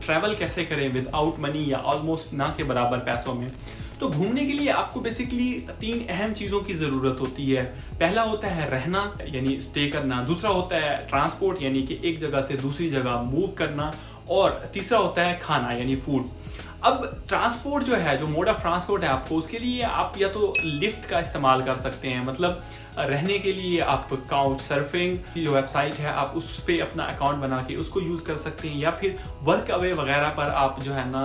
Travel कैसे करें without money या ऑलमोस्ट ना के बराबर पैसों में। तो घूमने के लिए आपको बेसिकली 3 अहम चीज़ों की ज़रूरत होती है। पहला होता है रहना यानी स्टे करना, दूसरा होता है ट्रांसपोर्ट यानी कि एक जगह से दूसरी जगह मूव करना, और तीसरा होता है खाना यानी फूड। अब ट्रांसपोर्ट जो है, जो मोड ऑफ ट्रांसपोर्ट है आपको, उसके लिए आप या तो लिफ्ट का इस्तेमाल कर सकते हैं, मतलब रहने के लिए आप काउच सर्फिंग की जो वेबसाइट है आप उस पर अपना अकाउंट बना के उसको यूज़ कर सकते हैं, या फिर वर्क अवे वगैरह पर आप जो है ना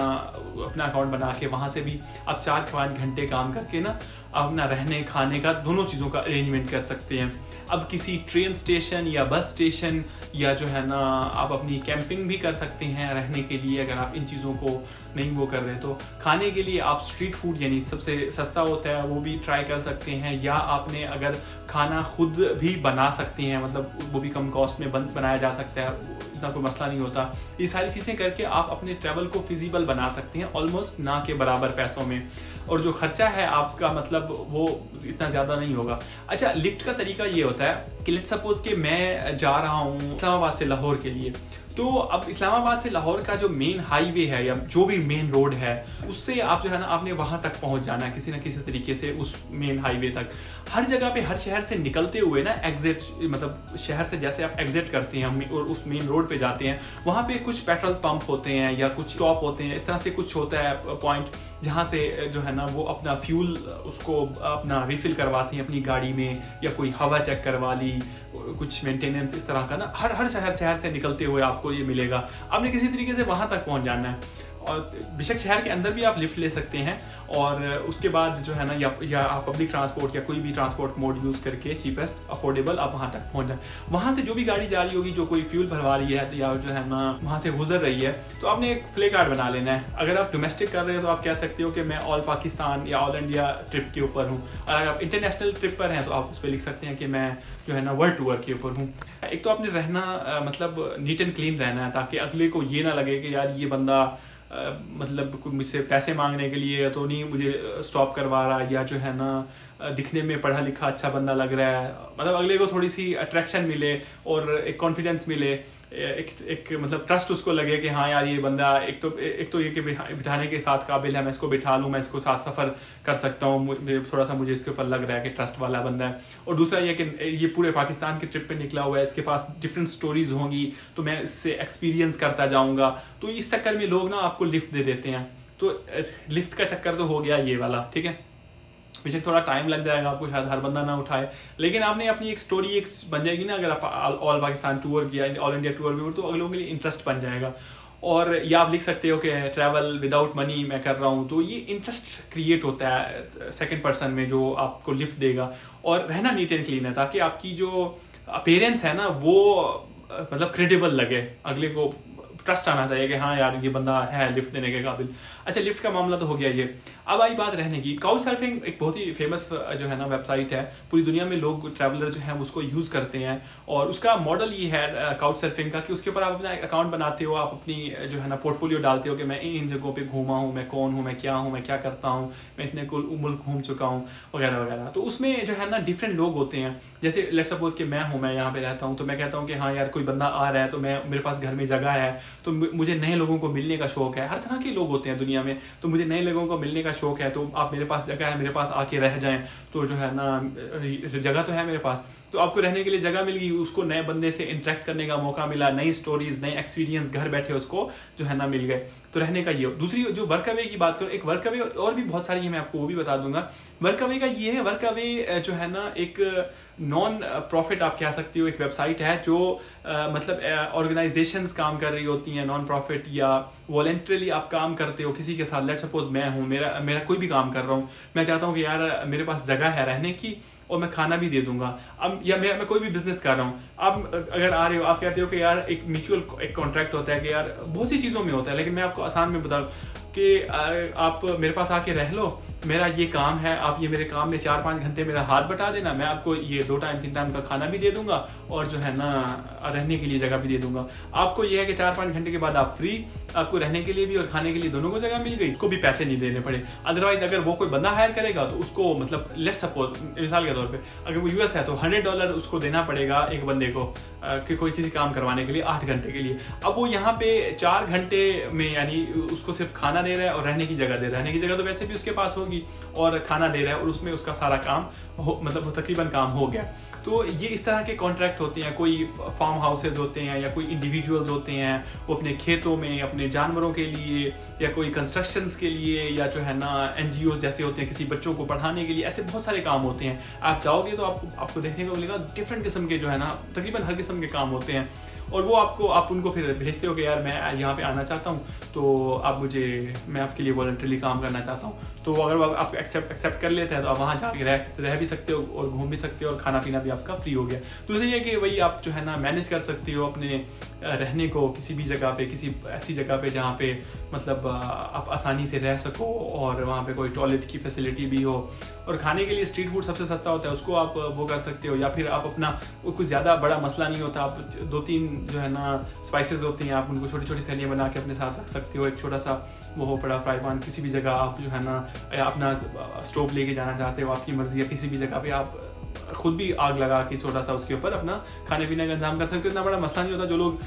अपना अकाउंट बना के वहाँ से भी आप 4-5 घंटे काम करके ना अपना रहने खाने का दोनों चीज़ों का अरेंजमेंट कर सकते हैं। अब किसी ट्रेन स्टेशन या बस स्टेशन या जो है ना आप अपनी कैंपिंग भी कर सकते हैं रहने के लिए, अगर आप इन चीज़ों को नहीं वो कर रहे। तो खाने के लिए आप स्ट्रीट फूड यानी सबसे सस्ता होता है वो भी ट्राई कर सकते हैं, या आपने अगर खाना खुद भी बना सकते हैं, मतलब वो भी कम कॉस्ट में बनाया जा सकता है, इतना कोई मसला नहीं होता। ये सारी चीज़ें करके आप अपने ट्रैवल को फिजिबल बना सकते हैं ऑलमोस्ट ना के बराबर पैसों में, और जो खर्चा है आपका मतलब वो इतना ज़्यादा नहीं होगा। अच्छा, लिफ्ट का तरीका ये होता है कि लेट्स सपोज कि मैं जा रहा हूँ इस्लामाबाद से लाहौर के लिए, तो अब इस्लामाबाद से लाहौर का जो मेन हाईवे है या जो भी मेन रोड है उससे आप जो है ना आपने वहां तक पहुंच जाना है किसी ना किसी तरीके से उस मेन हाईवे तक। हर जगह पे हर शहर से निकलते हुए ना एग्जिट, मतलब शहर से जैसे आप एग्जिट करते हैं और उस मेन रोड पे जाते हैं, वहां पे कुछ पेट्रोल पंप होते हैं या कुछ स्टॉप होते हैं, इस तरह से कुछ होता है पॉइंट जहाँ से जो है ना वो अपना फ्यूल उसको अपना रिफिल करवाती हैं अपनी गाड़ी में, या कोई हवा चेक करवा ली, कुछ मेंटेनेंस इस तरह का ना हर शहर से निकलते हुए आपको ये मिलेगा। आपने किसी तरीके से वहां तक पहुंच जाना है, और बेशक शहर के अंदर भी आप लिफ्ट ले सकते हैं, और उसके बाद जो है ना या आप पब्लिक ट्रांसपोर्ट या कोई भी ट्रांसपोर्ट मोड यूज़ करके चीपेस्ट अफोर्डेबल आप वहाँ तक पहुँच जाए। वहाँ से जो भी गाड़ी जा रही होगी, जो कोई फ्यूल भरवा रही है या जो है ना वहाँ से गुजर रही है, तो आपने एक प्ले कार्ड बना लेना है। अगर आप डोमेस्टिक कर रहे हो तो आप कह सकते हो कि मैं ऑल पाकिस्तान या ऑल इंडिया ट्रिप के ऊपर हूँ, और अगर आप इंटरनेशनल ट्रिप पर हैं तो आप उस पर लिख सकते हैं कि मैं जो है ना वर्ल्ड टूर के ऊपर हूँ। एक तो आपने रहना मतलब नीट एंड क्लीन रहना है, ताकि अगले को ये ना लगे कि यार ये बंदा मतलब मुझसे पैसे मांगने के लिए तो नहीं मुझे स्टॉप करवा रहा, या जो है ना दिखने में पढ़ा लिखा अच्छा बंदा लग रहा है, मतलब अगले को थोड़ी सी अट्रैक्शन मिले और एक कॉन्फिडेंस मिले, एक मतलब ट्रस्ट उसको लगे कि हाँ यार ये बंदा एक तो ये कि बिठाने के साथ काबिल है, मैं इसको बिठा लूँ, मैं इसको साथ सफ़र कर सकता हूँ, थोड़ा सा मुझे इसके ऊपर लग रहा है कि ट्रस्ट वाला बंदा है। और दूसरा ये कि ये पूरे पाकिस्तान के ट्रिप पे निकला हुआ है, इसके पास डिफरेंट स्टोरीज होंगी, तो मैं इससे एक्सपीरियंस करता जाऊँगा। तो इस चक्कर में लोग ना आपको लिफ्ट दे देते हैं, तो लिफ्ट का चक्कर तो हो गया ये वाला, ठीक है। बेशक थोड़ा टाइम लग जाएगा आपको, शायद हर बंदा ना उठाए, लेकिन आपने अपनी एक स्टोरी एक बन जाएगी ना। अगर आप ऑल पाकिस्तान टूर किया, ऑल इंडिया टूर भी, तो अगलों के लिए इंटरेस्ट बन जाएगा। और या आप लिख सकते हो कि ट्रैवल विदाउट मनी मैं कर रहा हूँ, तो ये इंटरेस्ट क्रिएट होता है सेकंड पर्सन में जो आपको लिफ्ट देगा। और रहना नीट एंड क्लीन है, ताकि आपकी जो अपीयरेंस है ना वो मतलब क्रेडिबल लगे, अगले को ट्रस्ट आना चाहिए कि हाँ यार ये बंदा है लिफ्ट देने के काबिल। अच्छा, लिफ्ट का मामला तो हो गया ये। अब आई बात रहने की। काउच सर्फिंग एक बहुत ही फेमस जो है ना वेबसाइट है, पूरी दुनिया में लोग ट्रैवलर जो है उसको यूज़ करते हैं, और उसका मॉडल ये है काउच सर्फिंग का कि उसके ऊपर आप अपना अकाउंट बनाते हो, आप अपनी जो है ना पोर्टफोलियो डालते हो कि मैं इन जगहों पर घूमा हूँ, मैं कौन हूँ, मैं क्या करता हूँ, मैं इतने मुल्क घूम चुका हूँ वगैरह वगैरह। तो उसमें जो है ना डिफरेंट लोग होते हैं, जैसे लेट्स सपोज कि मैं हूँ, मैं यहाँ पे रहता हूँ, तो मैं कहता हूँ कि हाँ यार कोई बंदा आ रहा है, तो मेरे पास घर में जगह है, तो मुझे नए लोगों को मिलने का शौक है। हर तरह के लोग होते हैं दुनिया में, तो मुझे नए लोगों को मिलने का शौक है, तो आप मेरे पास जगह है, मेरे पास आके रह जाएं, तो जो है ना जगह तो है मेरे पास, तो आपको रहने के लिए जगह मिल गई, उसको नए बंदे से इंटरेक्ट करने का मौका मिला, नई स्टोरीज, नए एक्सपीरियंस घर बैठे उसको जो है ना मिल गए। तो रहने का ये। दूसरी जो वर्क अवे की बात करूँ, एक वर्क अवे और भी बहुत सारी है, मैं आपको वो भी बता दूंगा। वर्क अवे का ये है, वर्क अवे जो है ना एक नॉन प्रॉफिट आप कह सकते हो, एक वेबसाइट है जो मतलब ऑर्गेनाइजेशंस काम कर रही होती हैं, नॉन प्रॉफिट या वॉलंटरीली आप काम करते हो किसी के साथ। लेट सपोज मैं हूँ, मेरा कोई भी काम कर रहा हूँ, मैं चाहता हूँ कि यार मेरे पास जगह है रहने की और मैं खाना भी दे दूंगा। अब या मैं कोई भी बिजनेस कर रहा हूँ, आप अगर आ रहे हो, आप कहते हो कि यार एक म्यूचुअल एक कॉन्ट्रैक्ट होता है कि यार बहुत सी चीज़ों में होता है, लेकिन मैं आपको आसान में बता कि आप मेरे पास आके रह लो, मेरा ये काम है, आप ये मेरे काम में 4-5 घंटे मेरा हाथ बटा देना, मैं आपको ये 2 टाइम 3 टाइम का खाना भी दे दूंगा और जो है ना रहने के लिए जगह भी दे दूंगा। आपको ये है कि 4-5 घंटे के बाद आप फ्री, आपको रहने के लिए भी और खाने के लिए दोनों को जगह मिल गई, उसको भी पैसे नहीं देने पड़े। अदरवाइज अगर वो कोई बंदा हायर करेगा तो उसको मतलब लेट्स सपोज मिसाल के तौर पे अगर वो यूएस है तो $100 उसको देना पड़ेगा एक बंदे को कि कोई किसी काम करवाने के लिए 8 घंटे के लिए। अब वो यहाँ पे 4 घंटे में यानी उसको सिर्फ खाना दे रहा है और रहने की जगह दे रहा है। रहने की जगह तो वैसे भी उसके पास होगी और खाना दे रहा है और उसमें उसका सारा काम मतलब तकरीबन काम हो गया। तो ये इस तरह के कॉन्ट्रैक्ट होते हैं। कोई फार्म हाउसेज होते हैं या कोई इंडिविजुअल्स होते हैं, वो अपने खेतों में अपने जानवरों के लिए या कोई कंस्ट्रक्शंस के लिए या जो है ना NGOs जैसे होते हैं किसी बच्चों को पढ़ाने के लिए, ऐसे बहुत सारे काम होते हैं। आप जाओगे तो आपको देखने को मिलेगा डिफरेंट किस्म के जो है ना तकरीबन हर किस्म के काम होते हैं और वो आप उनको फिर भेजते हो कि यार मैं यहाँ पे आना चाहता हूँ तो मैं आपके लिए वॉलंटरीली काम करना चाहता हूँ। तो अगर आप एक्सेप्ट कर लेते हैं तो आप वहाँ जाके रह भी सकते हो और घूम भी सकते हो और खाना पीना भी आपका फ्री हो गया। दूसरी ये कि वही आप जो है ना मैनेज कर सकते हो अपने रहने को किसी भी जगह पे, किसी ऐसी जगह पे जहाँ पे मतलब आप आसानी से रह सको और वहाँ पे कोई टॉयलेट की फैसिलिटी भी हो। और खाने के लिए स्ट्रीट फूड सबसे सस्ता होता है, उसको आप वो कर सकते हो। या फिर आप अपना कुछ ज़्यादा बड़ा मसला नहीं होता, आप 2-3 जो है ना स्पाइसेस होती हैं, आप उनको छोटी छोटी थैलियाँ बना के अपने साथ रख सकते हो। एक छोटा सा वो हो पड़ा फ्राई पैन, किसी भी जगह आप जो है ना अपना स्टोव लेके जाना चाहते हो, आपकी मर्जी है, किसी भी जगह पे आप खुद भी आग लगा के छोटा सा उसके ऊपर अपना खाने पीने का इंतजाम कर सकते हो। इतना बड़ा मसला नहीं होता। जो लोग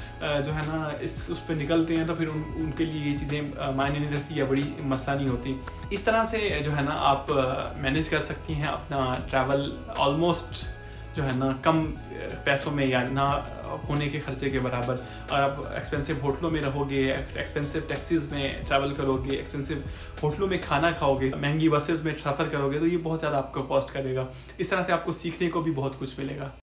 जो है ना उस पर निकलते हैं तो फिर उनके लिए ये चीज़ें मायने नहीं रखती या बड़ी मसला नहीं होती। इस तरह से जो है ना आप मैनेज कर सकती हैं अपना ट्रैवल ऑलमोस्ट जो है ना कम पैसों में या ना होने के खर्चे के बराबर। और आप एक्सपेंसिव होटलों में रहोगे, एक्सपेंसिव टैक्सीज में ट्रैवल करोगे, एक्सपेंसिव होटलों में खाना खाओगे, महंगी बसेस में सफ़र करोगे तो ये बहुत ज़्यादा आपको कॉस्ट करेगा। इस तरह से आपको सीखने को भी बहुत कुछ मिलेगा।